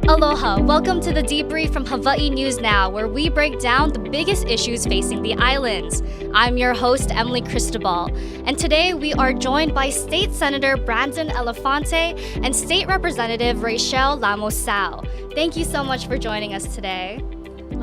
Aloha, welcome to the Debrief from Hawaii News Now, where we break down the biggest issues facing the islands. I'm your host, Emily Cristobal, and today we are joined by State Senator Brandon Elefante and State Representative Rachel Lamos-Sao. Thank you so much for joining us today.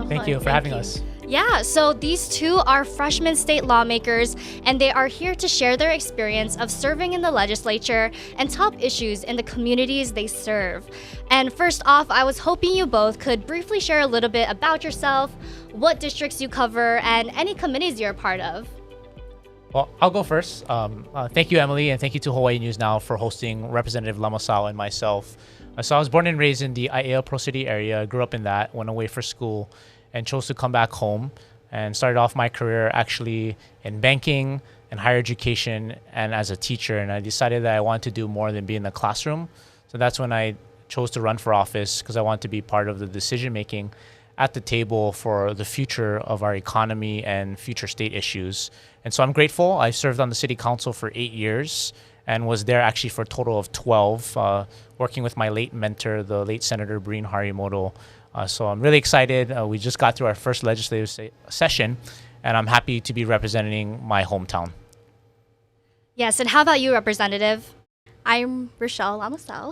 Thank you for having us. Yeah, so these two are freshman state lawmakers, and they are here to share their experience of serving in the legislature and top issues in the communities they serve. And first off, I was hoping you both could briefly share a little bit about yourself, what districts you cover, and any committees you're a part of. Well, I'll go first. Thank you, Emily, and thank you to Hawaii News Now for hosting Representative Lamos-Sao and myself. So I was born and raised in the Aiea Pro City area, grew up in that, went away for school, and chose to come back home and started off my career actually in banking and higher education and as a teacher. And I decided that I wanted to do more than be in the classroom. So that's when I chose to run for office, because I wanted to be part of the decision making at the table for the future of our economy and future state issues. And so I'm grateful. I served on the city council for 8 years and was there actually for a total of 12, working with my late mentor, the late Senator Breen Harimoto. So I'm really excited. We just got through our first legislative session, and I'm happy to be representing my hometown. Yes, and how about you, Representative? I'm Rochelle Lamos-Sao.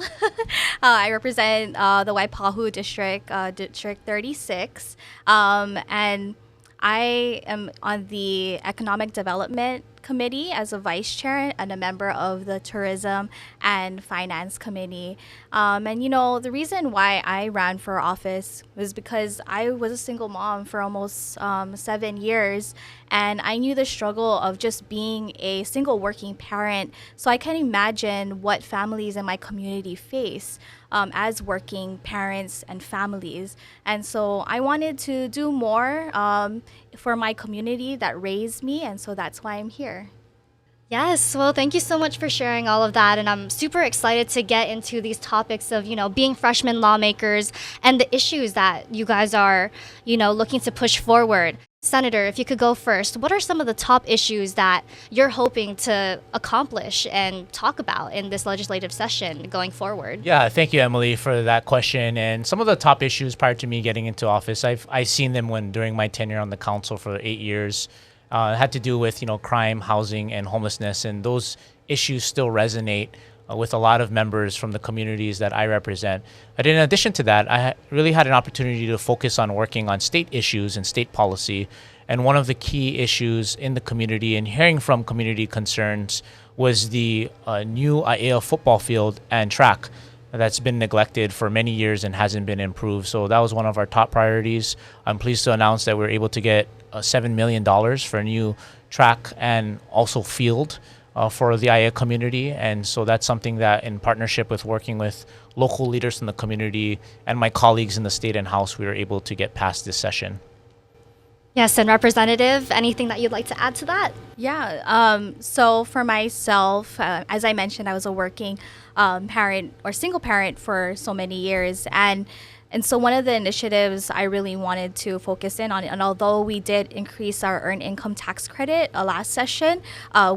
I represent the Waipahu District, District 36, and I am on the Economic Development Committee as a vice chair and a member of the Tourism and Finance Committee. And you know, the reason why I ran for office was because I was a single mom for almost 7 years, and I knew the struggle of just being a single working parent. So I can imagine what families in my community face as working parents and families. And so I wanted to do more for my community that raised me, and so that's why I'm here. Yes, well, thank you so much for sharing all of that. And I'm super excited to get into these topics of, being freshman lawmakers and the issues that you guys are, looking to push forward. Senator, if you could go first, what are some of the top issues that you're hoping to accomplish and talk about in this legislative session going forward? Yeah, thank you, Emily, for that question. And some of the top issues prior to me getting into office, I've seen them during my tenure on the council for 8 years. Had to do with crime, housing, and homelessness, and those issues still resonate with a lot of members from the communities that I represent. But in addition to that, I really had an opportunity to focus on working on state issues and state policy. And one of the key issues in the community and hearing from community concerns was the new Aiea football field and track that's been neglected for many years and hasn't been improved. So that was one of our top priorities. I'm pleased to announce that we're able to get $7 million for a new track and also field for the Aiea community. And so that's something that, in partnership with working with local leaders in the community and my colleagues in the state and house, we were able to get past this session. Yes, and Representative, anything that you'd like to add to that? Yeah, so for myself, as I mentioned, I was a working parent or single parent for so many years. And so one of the initiatives I really wanted to focus in on, and although we did increase our earned income tax credit last session,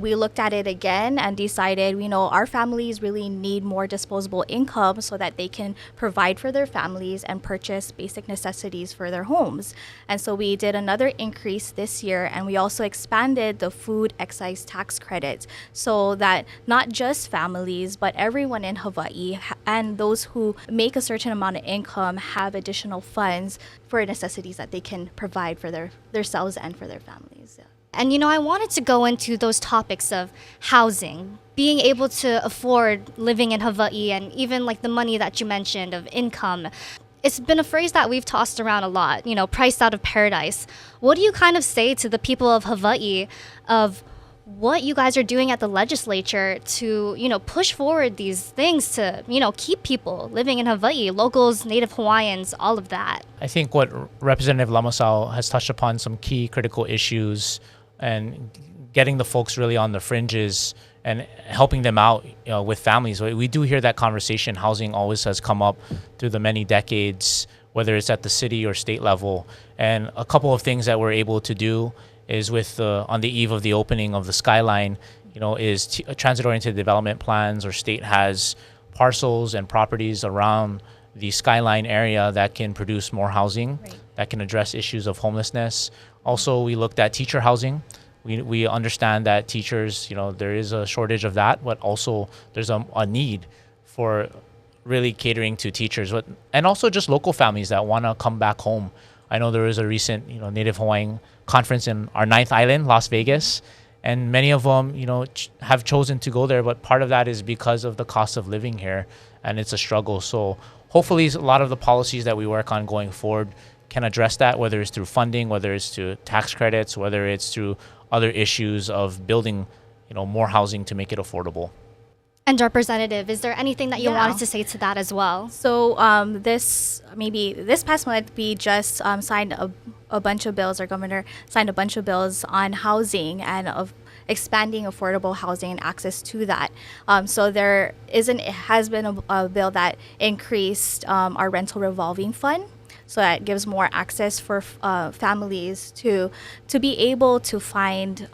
we looked at it again and decided, our families really need more disposable income so that they can provide for their families and purchase basic necessities for their homes. And so we did another increase this year, and we also expanded the food excise tax credit so that not just families, but everyone in Hawaii and those who make a certain amount of income have additional funds for necessities that they can provide for themselves and for their families. Yeah. And I wanted to go into those topics of housing, being able to afford living in Hawaii, and even like the money that you mentioned of income. It's been a phrase that we've tossed around a lot, priced out of paradise. What do you kind of say to the people of Hawaii of what you guys are doing at the legislature to, push forward these things to, keep people living in Hawaii, locals, Native Hawaiians, all of that? I think what Representative Lamos-Sao has touched upon some key critical issues and getting the folks really on the fringes and helping them out with families. We do hear that conversation. Housing always has come up through the many decades, whether it's at the city or state level. And a couple of things that we're able to do is on the eve of the opening of the Skyline, is transit-oriented development plans, or state has parcels and properties around the Skyline area that can produce more housing, that can address issues of homelessness. Also, we looked at teacher housing. We understand that teachers, there is a shortage of that, but also there's a need for really catering to teachers, and also just local families that want to come back home. I know there was a recent, Native Hawaiian conference in our ninth island, Las Vegas, and many of them, have chosen to go there, but part of that is because of the cost of living here, and it's a struggle. So hopefully a lot of the policies that we work on going forward can address that, whether it's through funding, whether it's through tax credits, whether it's through other issues of building, more housing to make it affordable. And Representative, is there anything that you wanted to say to that as well? So this past month, we just signed a bunch of bills. Our governor signed a bunch of bills on housing and of expanding affordable housing and access to that. So it has been a bill that increased our rental revolving fund. So that gives more access for families to be able to find,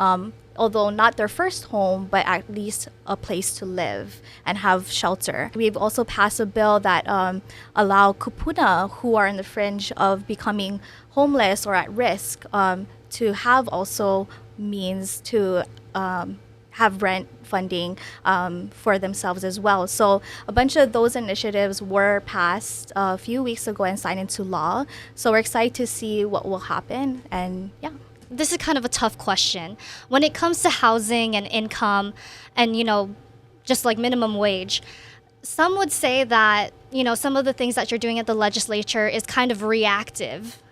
although not their first home, but at least a place to live and have shelter. We've also passed a bill that allow kupuna who are in the fringe of becoming homeless or at risk to have also means to have rent funding for themselves as well. So a bunch of those initiatives were passed a few weeks ago and signed into law. So we're excited to see what will happen. And yeah. This is kind of a tough question. When it comes to housing and income and, just like minimum wage, some would say that, some of the things that you're doing at the legislature is kind of reactive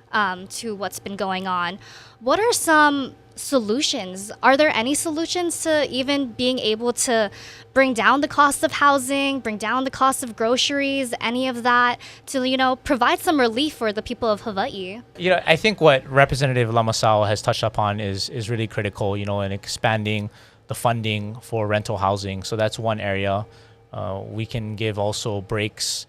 to what's been going on. What are some solutions? Are there any solutions to even being able to bring down the cost of housing, bring down the cost of groceries, any of that, to, provide some relief for the people of Hawaii? I think what Representative Lamasao has touched upon is really critical, in expanding the funding for rental housing. So that's one area. We can give also breaks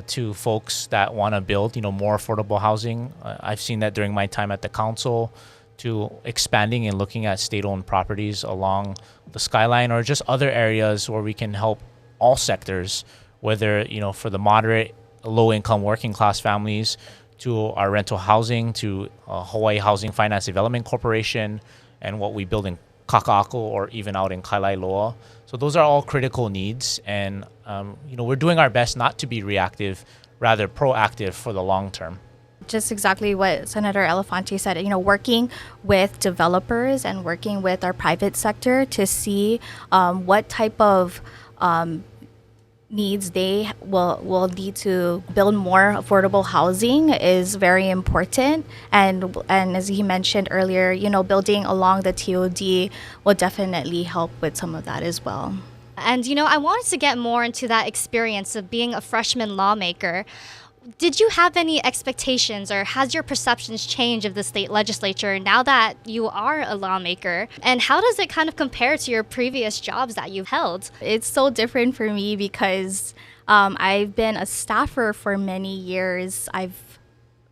to folks that want to build, more affordable housing. I've seen that during my time at the council, to expanding and looking at state-owned properties along the Skyline or just other areas where we can help all sectors, whether, for the moderate, low-income, working-class families, to our rental housing, to Hawaii Housing Finance Development Corporation, and what we build in Kaka'ako or even out in Kailailoa. So those are all critical needs, and we're doing our best not to be reactive, rather proactive for the long term. Just exactly what Senator Elefante said, working with developers and working with our private sector to see what type of needs they will need to build more affordable housing is very important. And as he mentioned earlier, building along the TOD will definitely help with some of that as well. And, I wanted to get more into that experience of being a freshman lawmaker. Did you have any expectations, or has your perceptions changed of the state legislature now that you are a lawmaker? And how does it kind of compare to your previous jobs that you've held? It's so different for me because I've been a staffer for many years. I've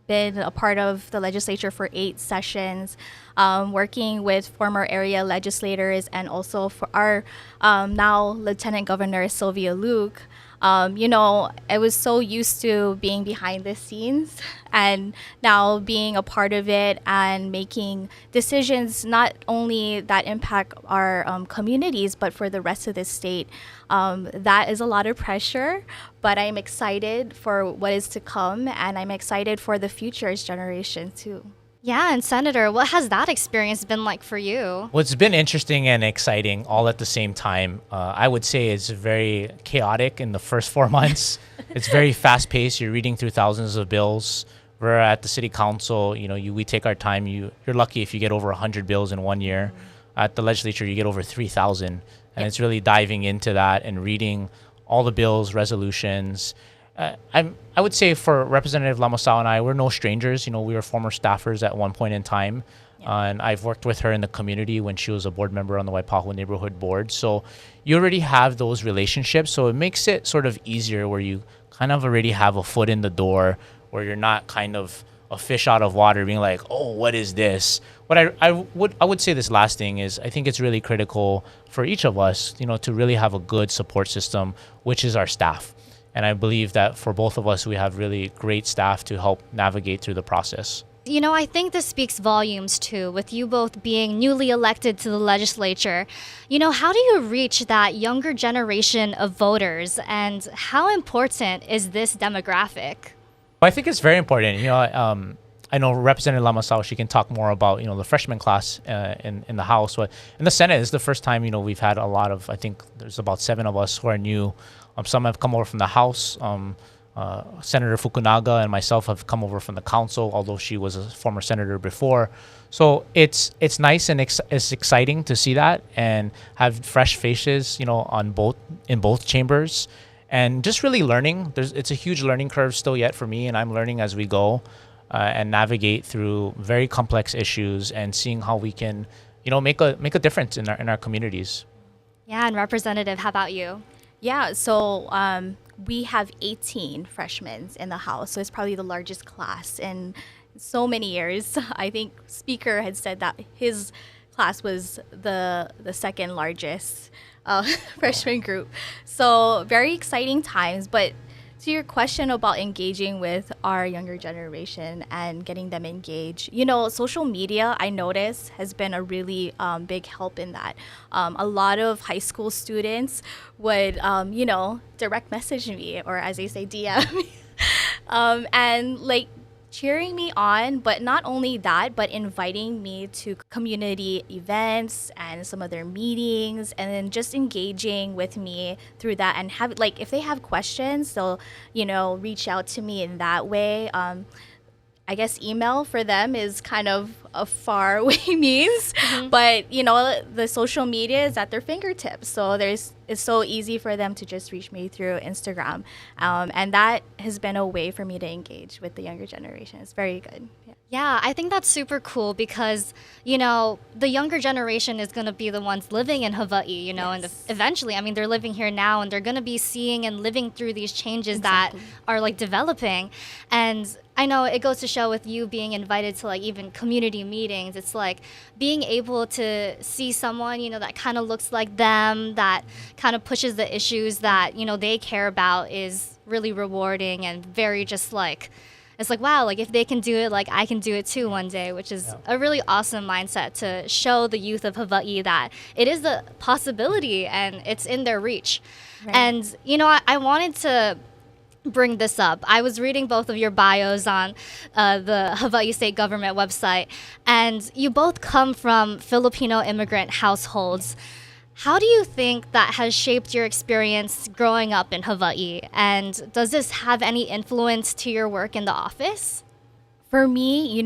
been a part of the legislature for 8 sessions, working with former area legislators and also for our now Lieutenant Governor Sylvia Luke. I was so used to being behind the scenes and now being a part of it and making decisions not only that impact our communities, but for the rest of the state. That is a lot of pressure, but I'm excited for what is to come, and I'm excited for the future's generation too. Yeah, and Senator, what has that experience been like for you? What's been interesting and exciting all at the same time, I would say it's very chaotic in the first 4 months. It's very fast paced. You're reading through thousands of bills. We're at the city council, we take our time. You're lucky if you get over 100 bills in 1 year. At the legislature, you get over 3,000. And it's really diving into that and reading all the bills, resolutions. I would say for Representative Lamasao and I, we're no strangers. We were former staffers at one point in time. And I've worked with her in the community when she was a board member on the Waipahu Neighborhood Board. So you already have those relationships. So it makes it sort of easier where you kind of already have a foot in the door, where you're not kind of a fish out of water being like, oh, what is this? What I would say this last thing is I think it's really critical for each of us, to really have a good support system, which is our staff. And I believe that for both of us, we have really great staff to help navigate through the process. You know, I think this speaks volumes too, with you both being newly elected to the legislature. You know, how do you reach that younger generation of voters, and how important is this demographic? I think it's very important. I know Representative Lamasao, she can talk more about, the freshman class in the House. But in the Senate, it's the first time, we've had a lot of, I think there's about 7 of us who are new. Some have come over from the House. Senator Fukunaga and myself have come over from the council, although she was a former senator before. So it's nice and it's exciting to see that and have fresh faces, in both chambers, and just really learning. It's a huge learning curve still yet for me, and I'm learning as we go and navigate through very complex issues and seeing how we can, make a difference in our communities. Yeah, and Representative, how about you? Yeah, so we have 18 freshmen in the House, so it's probably the largest class in so many years. I think Speaker had said that his class was the second largest freshman group. So very exciting times. But to your question about engaging with our younger generation and getting them engaged, social media, I notice, has been a really big help in that. A lot of high school students would, direct message me, or as they say, DM me, and cheering me on, but not only that, but inviting me to community events and some of their meetings, and then just engaging with me through that, and have if they have questions, they'll reach out to me in that way. I guess email for them is kind of a far away means, but the social media is at their fingertips. So it's so easy for them to just reach me through Instagram, and that has been a way for me to engage with the younger generation. It's very good. Yeah, I think that's super cool because, the younger generation is going to be the ones living in Hawaii, and eventually, I mean, they're living here now and they're going to be seeing and living through these changes that are developing. And I know it goes to show with you being invited to even community meetings, it's being able to see someone, that kind of looks like them, that kind of pushes the issues that, they care about, is really rewarding and very just it's wow, if they can do it, I can do it too one day, which is a really awesome mindset to show the youth of Hawaii that it is a possibility and it's in their reach. Right. And, I wanted to bring this up. I was reading both of your bios on the Hawaii State Government website, and you both come from Filipino immigrant households. How do you think that has shaped your experience growing up in Hawaii? And does this have any influence to your work in the office? For me,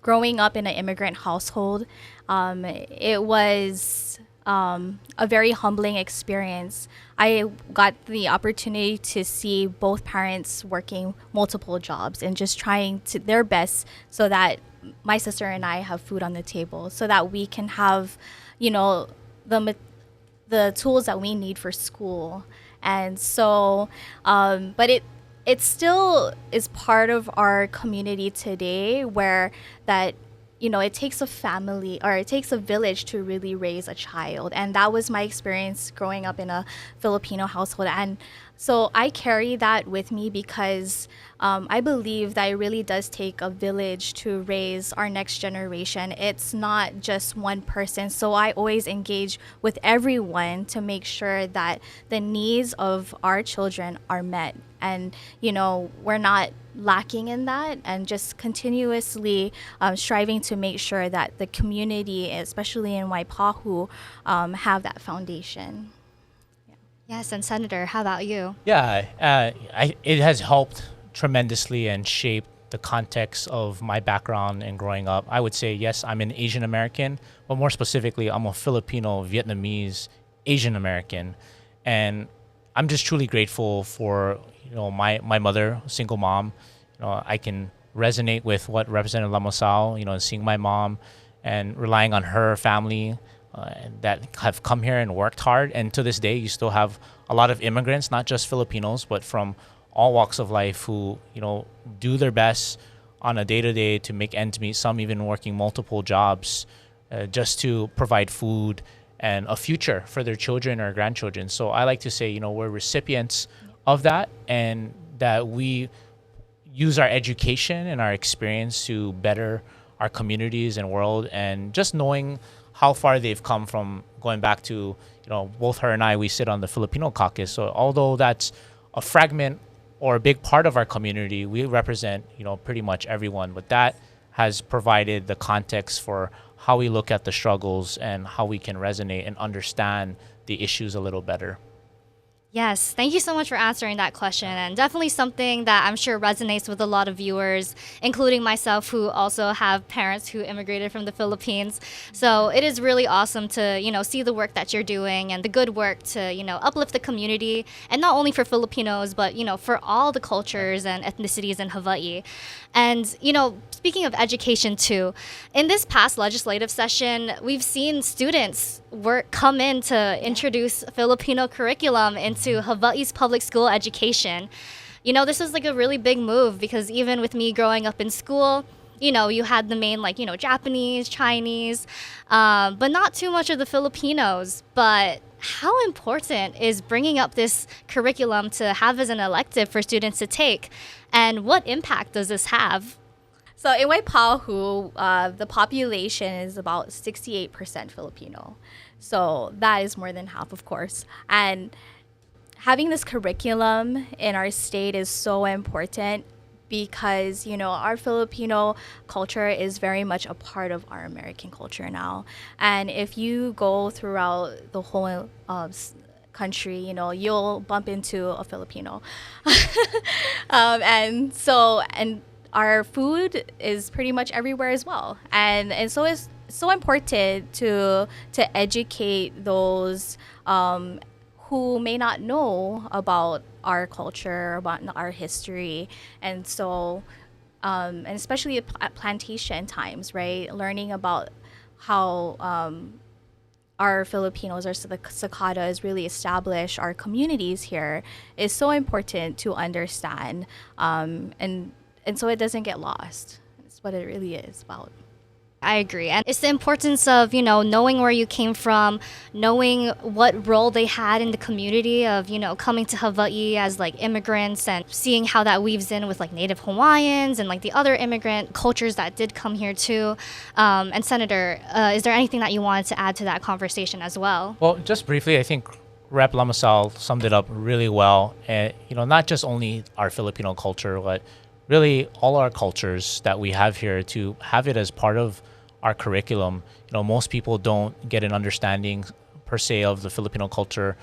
growing up in an immigrant household, it was a very humbling experience. I got the opportunity to see both parents working multiple jobs and just trying their best so that my sister and I have food on the table, so that we can have, the tools that we need for school. And so, but it still is part of our community today, where that, it takes a family, or it takes a village to really raise a child. And that was my experience growing up in a Filipino household. And so I carry that with me because I believe that it really does take a village to raise our next generation. It's not just one person. So I always engage with everyone to make sure that the needs of our children are met. And, we're not lacking in that, and just continuously striving to make sure that the community, especially in Waipahu, have that foundation. Yes, and Senator, how about you? Yeah, it has helped tremendously and shaped the context of my background and growing up. I would say, yes, I'm an Asian American, but more specifically, I'm a Filipino, Vietnamese, Asian American. And I'm just truly grateful for, my mother, single mom. I can resonate with what Representative Lamasao, seeing my mom and relying on her family that have come here and worked hard. And to this day, you still have a lot of immigrants, not just Filipinos, but from all walks of life who, do their best on a day-to-day to make ends meet, some even working multiple jobs just to provide food and a future for their children or grandchildren. So I like to say, we're recipients of that, and that we use our education and our experience to better our communities and world, and just knowing how far they've come from going back to, both her and I, we sit on the Filipino caucus. So although that's a fragment or a big part of our community, we represent, pretty much everyone. But that has provided the context for how we look at the struggles and how we can resonate and understand the issues a little better. Yes, thank you so much for answering that question, and definitely something that I'm sure resonates with a lot of viewers, including myself, who also have parents who immigrated from the Philippines. So it is really awesome to, see the work that you're doing and the good work to, uplift the community, and not only for Filipinos, but, for all the cultures and ethnicities in Hawaii. And, speaking of education too, in this past legislative session, we've seen students come in to introduce Filipino curriculum into Hawaii's public school education. This is like a really big move, because even with me growing up in school, you had the main, Japanese, Chinese, but not too much of the Filipinos. But how important is bringing up this curriculum to have as an elective for students to take? And what impact does this have? So in Waipahu, the population is about 68% Filipino. So that is more than half, of course. And having this curriculum in our state is so important, because, our Filipino culture is very much a part of our American culture now. And if you go throughout the whole country, you'll bump into a Filipino. And our food is pretty much everywhere as well. And so it's so important to educate those who may not know about our culture, about our history. And so, and especially at plantation times, right? Learning about how our Filipinos, or the Sakata, is really established our communities here is so important to understand. And so it doesn't get lost. It's what it really is about. I agree. And it's the importance of, knowing where you came from, knowing what role they had in the community of, coming to Hawaii as immigrants, and seeing how that weaves in with Native Hawaiians and the other immigrant cultures that did come here too. And Senator, is there anything that you wanted to add to that conversation as well? Well, just briefly, I think Rep. Lamasal summed it up really well. And, not just only our Filipino culture, but really all our cultures that we have here, to have it as part of our curriculum. Most people don't get an understanding per se of the Filipino culture,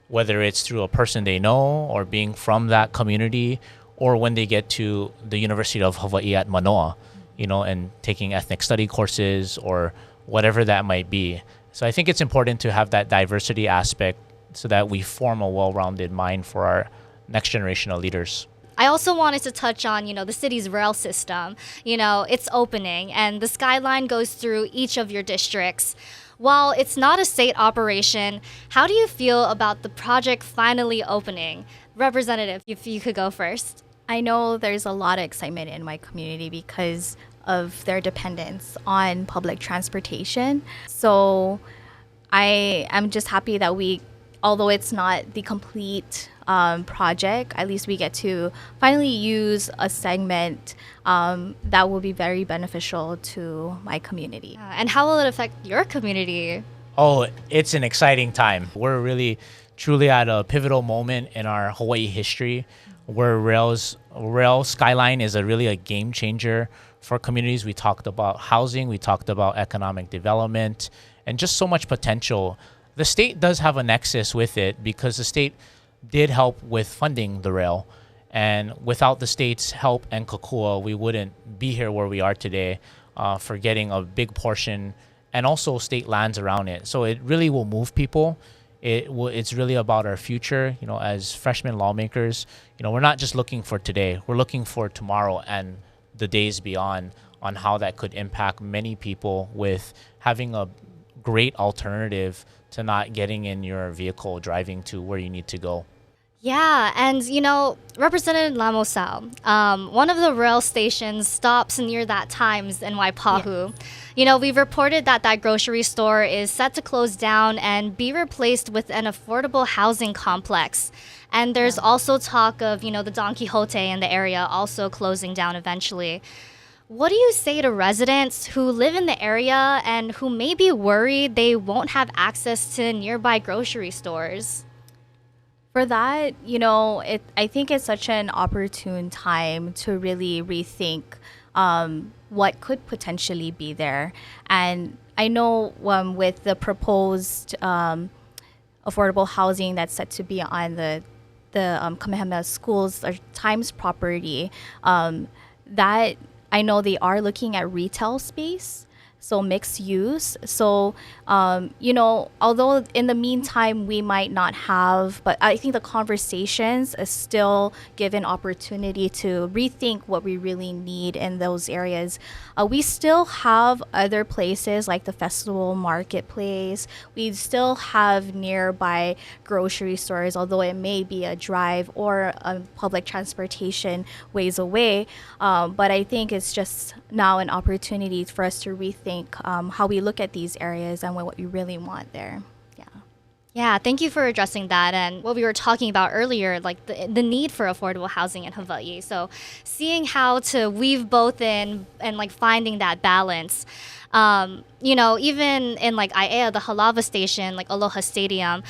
whether it's through a person they know or being from that community, or when they get to the University of Hawaii at Manoa, and taking ethnic study courses or whatever that might be. So I think it's important to have that diversity aspect so that we form a well-rounded mind for our next generation of leaders. I also wanted to touch on, the city's rail system. It's opening, and the Skyline goes through each of your districts. While it's not a state operation, how do you feel about the project finally opening? Representative, if you could go first. I know there's a lot of excitement in my community because of their dependence on public transportation. So I am just happy that although it's not the complete project, at least we get to finally use a segment that will be very beneficial to my community. And how will it affect your community? Oh, it's an exciting time. We're really, truly at a pivotal moment in our Hawaii history, where rail Skyline is really a game changer for communities. We talked about housing, we talked about economic development, and just so much potential. The state does have a nexus with it, because the state did help with funding the rail. And without the state's help and kokua, we wouldn't be here where we are today, for getting a big portion and also state lands around it. So it really will move people. It's really about our future. As freshman lawmakers, we're not just looking for today, we're looking for tomorrow and the days beyond, on how that could impact many people with having a great alternative to not getting in your vehicle driving to where you need to go. Yeah, and Representative Lamosal, one of the rail stations stops near that Times in Waipahu. We've reported that that grocery store is set to close down and be replaced with an affordable housing complex. And there's also talk of, the Don Quixote in the area also closing down eventually. What do you say to residents who live in the area and who may be worried they won't have access to nearby grocery stores? For that, I think it's such an opportune time to really rethink what could potentially be there. And I know with the proposed affordable housing that's set to be on the Kamehameha schools or Times property, that I know they are looking at retail space, so mixed use. So, although in the meantime we might not have, but I think the conversations is still given opportunity to rethink what we really need in those areas. We still have other places like the festival marketplace. We still have nearby grocery stores, although it may be a drive or a public transportation ways away. But I think it's just now an opportunity for us to rethink how we look at these areas and what we really want there. Yeah. Yeah, thank you for addressing that and what we were talking about earlier, like the need for affordable housing in Hawaii. So seeing how to weave both in and like finding that balance. Even in like Aiea, the Halava station, like Aloha Stadium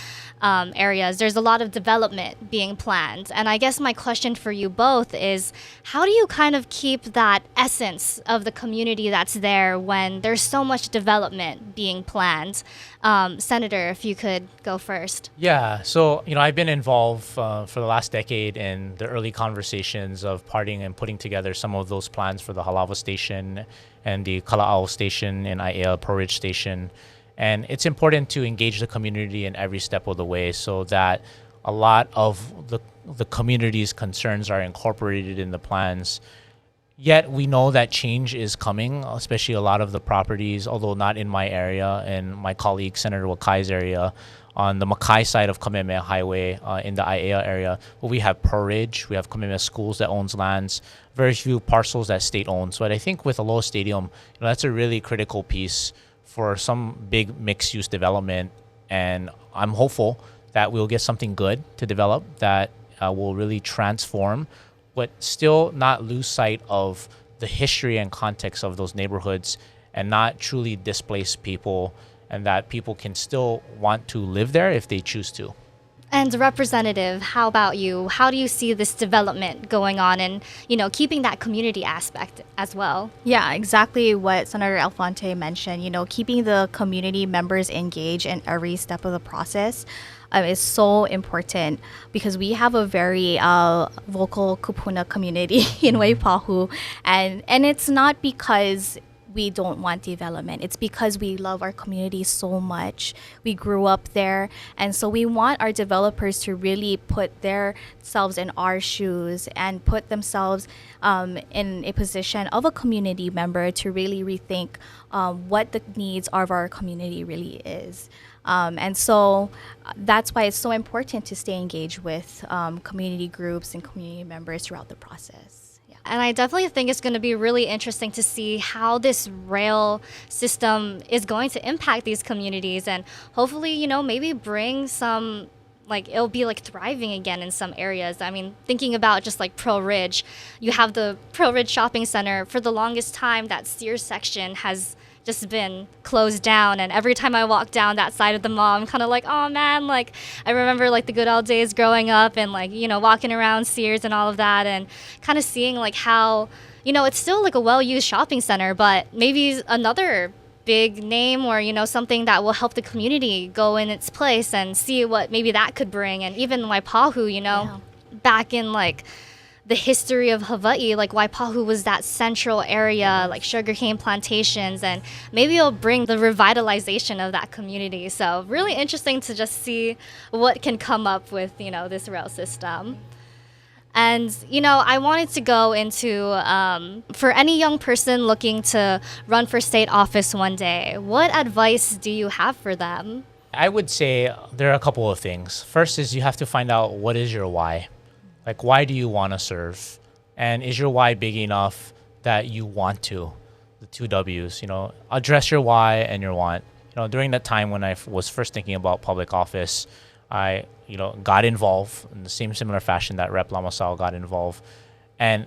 areas, there's a lot of development being planned. And I guess my question for you both is, how do you kind of keep that essence of the community that's there when there's so much development being planned? Senator, if you could go first. Yeah, so I've been involved for the last decade in the early conversations of parting and putting together some of those plans for the Halava station and the Kala'ao station and Aiea Pro Ridge station. And it's important to engage the community in every step of the way so that a lot of the community's concerns are incorporated in the plans. Yet we know that change is coming, especially a lot of the properties, although not in my area and my colleague Senator Wakai's area, on the Makai side of Kamehameha Highway in the Aiea area, where we have Pro Ridge, we have Kamehameha Schools that owns lands, very few parcels that state owns. But I think with Aloha Stadium, that's a really critical piece for some big mixed-use development. And I'm hopeful that we'll get something good to develop that will really transform, but still not lose sight of the history and context of those neighborhoods and not truly displace people, and that people can still want to live there if they choose to. And Representative, how about you? How do you see this development going on and, keeping that community aspect as well? Yeah, exactly what Senator Alfonte mentioned. Keeping the community members engaged in every step of the process is so important because we have a very vocal kupuna community in Waipahu. And it's not because we don't want development. It's because we love our community so much. We grew up there. And so we want our developers to really put themselves in our shoes and put themselves in a position of a community member to really rethink what the needs of our community really is. And so that's why it's so important to stay engaged with community groups and community members throughout the process. And I definitely think it's going to be really interesting to see how this rail system is going to impact these communities and hopefully, maybe bring some, it'll be thriving again in some areas. I mean, thinking about just Pro Ridge, you have the Pro Ridge Shopping Center. For the longest time, that Sears section has just been closed down, and every time I walk down that side of the mall, I'm kind of oh man, I remember the good old days growing up and walking around Sears and all of that and kind of seeing how it's still a well-used shopping center, but maybe another big name or something that will help the community go in its place and see what maybe that could bring. And even Waipahu, back in the history of Hawaii, Waipahu was that central area, sugarcane plantations, and maybe it'll bring the revitalization of that community. So really interesting to just see what can come up with, this rail system. And, I wanted to go into, for any young person looking to run for state office one day, what advice do you have for them? I would say there are a couple of things. First is you have to find out what is your why. Like, why do you want to serve? And is your why big enough that you want to? The two W's, address your why and your want. During that time when I was first thinking about public office, I, got involved in the same similar fashion that Rep. Lamasao got involved. And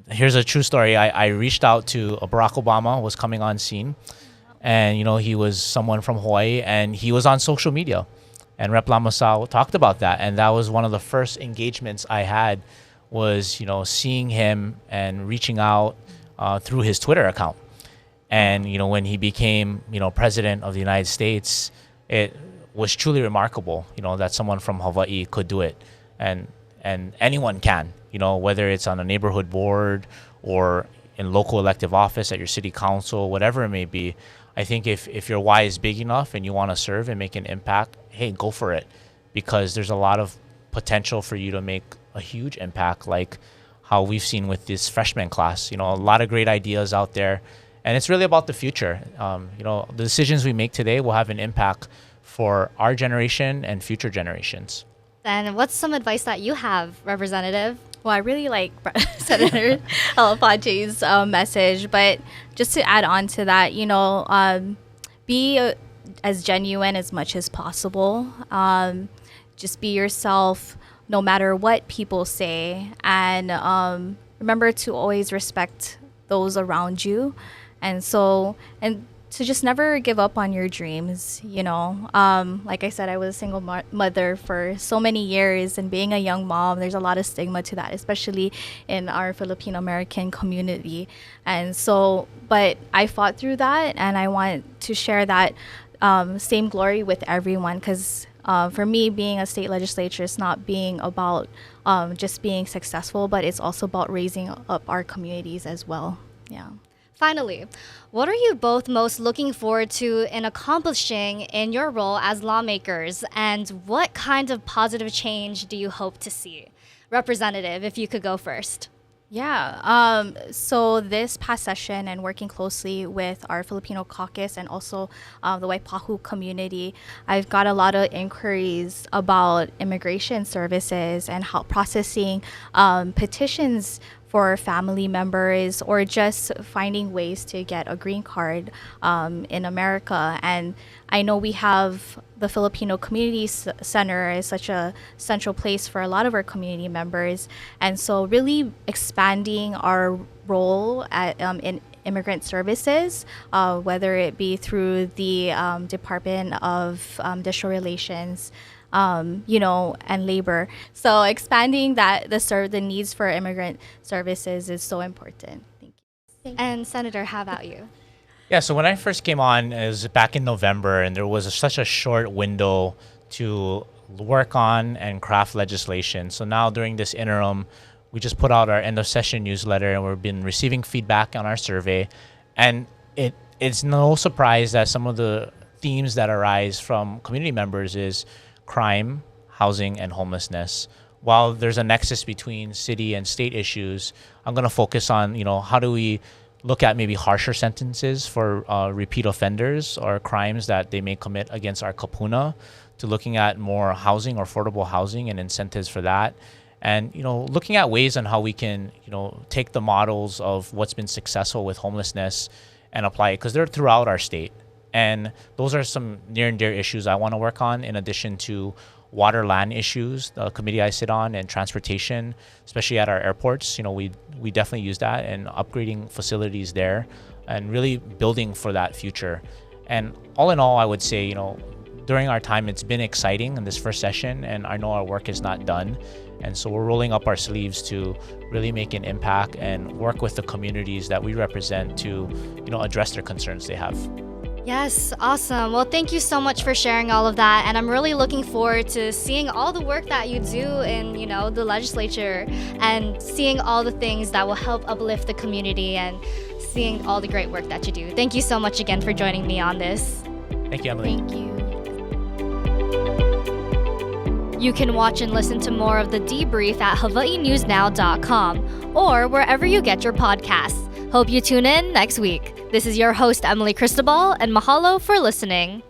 here's a true story. I reached out to Barack Obama was coming on scene. And, he was someone from Hawaii, and he was on social media. And Rep. Lamasao talked about that. And that was one of the first engagements I had was, seeing him and reaching out through his Twitter account. And, when he became, president of the United States, it was truly remarkable, that someone from Hawaii could do it. And anyone can, whether it's on a neighborhood board or in local elective office at your city council, whatever it may be. I think if your why is big enough and you want to serve and make an impact, hey, go for it, because there's a lot of potential for you to make a huge impact, like how we've seen with this freshman class. A lot of great ideas out there, and it's really about the future. The decisions we make today will have an impact for our generation and future generations. And what's some advice that you have, Representative? Well, I really like Senator Alapache's message, but just to add on to that, be as genuine as much as possible. Just be yourself, no matter what people say, and remember to always respect those around you, and to just never give up on your dreams. Like I said, I was a single mother for so many years, and being a young mom, there's a lot of stigma to that, especially in our Filipino American community. And so, but I fought through that, and I want to share that same glory with everyone, because for me, being a state legislature is not being about just being successful, but it's also about raising up our communities as well. Yeah. Finally, what are you both most looking forward to in accomplishing in your role as lawmakers, and what kind of positive change do you hope to see? Representative, if you could go first. Yeah. So this past session, and working closely with our Filipino caucus and also the Waipahu community, I've got a lot of inquiries about immigration services and how processing petitions for family members, or just finding ways to get a green card in America. And I know we have the Filipino Community Center is such a central place for a lot of our community members. And so really expanding our role in immigrant services, whether it be through the Department of Industrial Relations, and labor. So expanding the needs for immigrant services is so important. Thank you. And Senator, how about you? Yeah, so when I first came on, it was back in November, and there was such a short window to work on and craft legislation. So now during this interim, we just put out our end of session newsletter, and we've been receiving feedback on our survey. And it's no surprise that some of the themes that arise from community members is crime, housing, and homelessness. While there's a nexus between city and state issues, I'm going to focus on, how do we look at maybe harsher sentences for repeat offenders or crimes that they may commit against our kapuna, to looking at more housing or affordable housing and incentives for that. And, looking at ways on how we can, take the models of what's been successful with homelessness and apply it, because they're throughout our state. And those are some near and dear issues I want to work on, in addition to water land issues, the committee I sit on, and transportation, especially at our airports. We definitely use that, and upgrading facilities there and really building for that future. And all in all, I would say, during our time, it's been exciting in this first session, and I know our work is not done. And so we're rolling up our sleeves to really make an impact and work with the communities that we represent to, address their concerns they have. Yes, awesome. Well, thank you so much for sharing all of that. And I'm really looking forward to seeing all the work that you do in, the legislature, and seeing all the things that will help uplift the community, and seeing all the great work that you do. Thank you so much again for joining me on this. Thank you, Emily. Thank you. You can watch and listen to more of the Debrief at hawaiinewsnow.com or wherever you get your podcasts. Hope you tune in next week. This is your host, Emily Cristobal, and mahalo for listening.